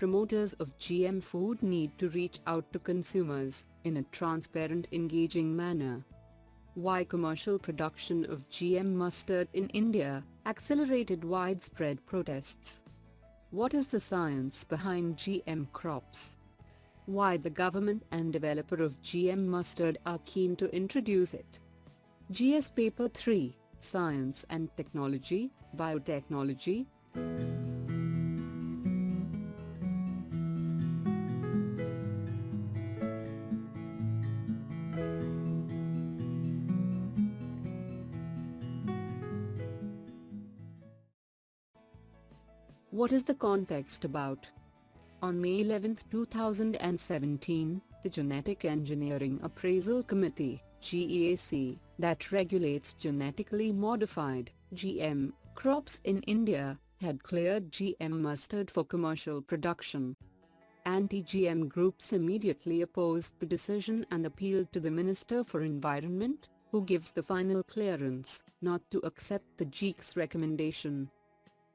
promoters of GM food need to reach out to consumers in a transparent, engaging manner. Why commercial production of GM mustard in India accelerated widespread protests? What is the science behind GM crops? Why the government and developer of GM mustard are keen to introduce it? GS Paper 3, Science and Technology, Biotechnology. What is the context about? On May 11, 2017, the Genetic Engineering Appraisal Committee, GEAC, that regulates genetically modified GM crops in India, had cleared GM mustard for commercial production. Anti-GM groups immediately opposed the decision and appealed to the Minister for Environment, who gives the final clearance, not to accept the GEAC's recommendation.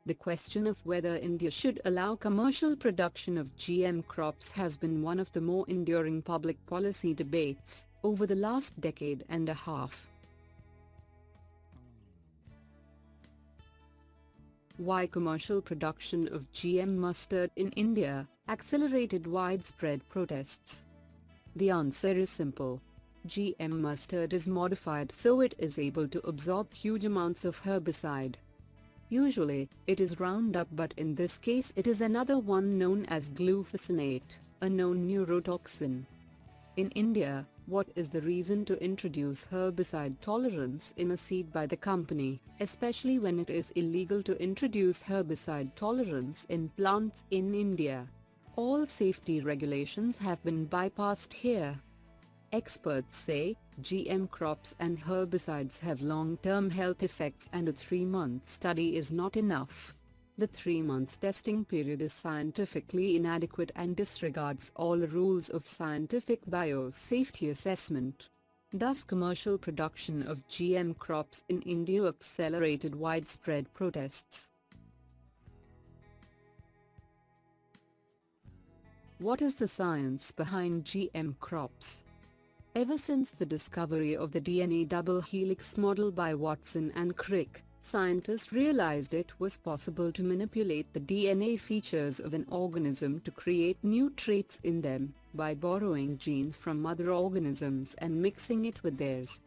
The question of whether India should allow commercial production of GM crops has been one of the more enduring public policy debates over the last decade and a half. Why commercial production of GM mustard in India accelerated widespread protests? The answer is simple. GM mustard is modified so it is able to absorb huge amounts of herbicide. Usually, it is Roundup, but in this case it is another one known as glufosinate, a known neurotoxin. In India, what is the reason to introduce herbicide tolerance in a seed by the company, especially when it is illegal to introduce herbicide tolerance in plants in India? All safety regulations have been bypassed here. Experts say, GM crops and herbicides have long-term health effects and a 3-month study is not enough. The 3-month testing period is scientifically inadequate and disregards all rules of scientific biosafety assessment. Thus commercial production of GM crops in India accelerated widespread protests. What is the science behind GM crops? Ever since the discovery of the DNA double helix model by Watson and Crick, scientists realized it was possible to manipulate the DNA features of an organism to create new traits in them, by borrowing genes from other organisms and mixing it with theirs.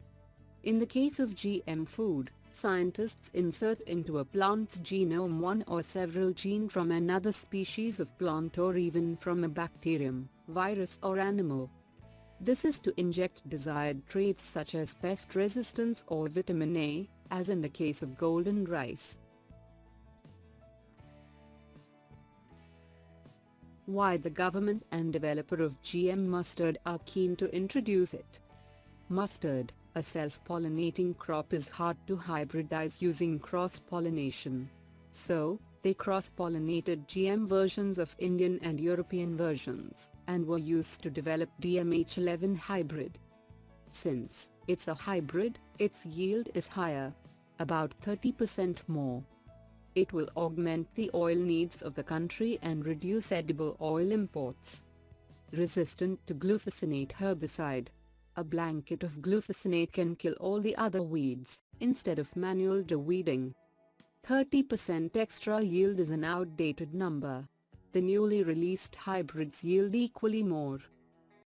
In the case of GM food, scientists insert into a plant's genome one or several genes from another species of plant or even from a bacterium, virus or animal. This is to inject desired traits such as pest resistance or vitamin A, as in the case of golden rice. Why the government and developer of GM mustard are keen to introduce it? Mustard, a self-pollinating crop, is hard to hybridize using cross-pollination. So, they cross-pollinated GM versions of Indian and European versions, and were used to develop DMH11 hybrid. Since it's a hybrid, its yield is higher, about 30% more. It will augment the oil needs of the country and reduce edible oil imports. Resistant to glufosinate herbicide. A blanket of glufosinate can kill all the other weeds, instead of manual de-weeding. 30% extra yield is an outdated number. The newly released hybrids yield equally more.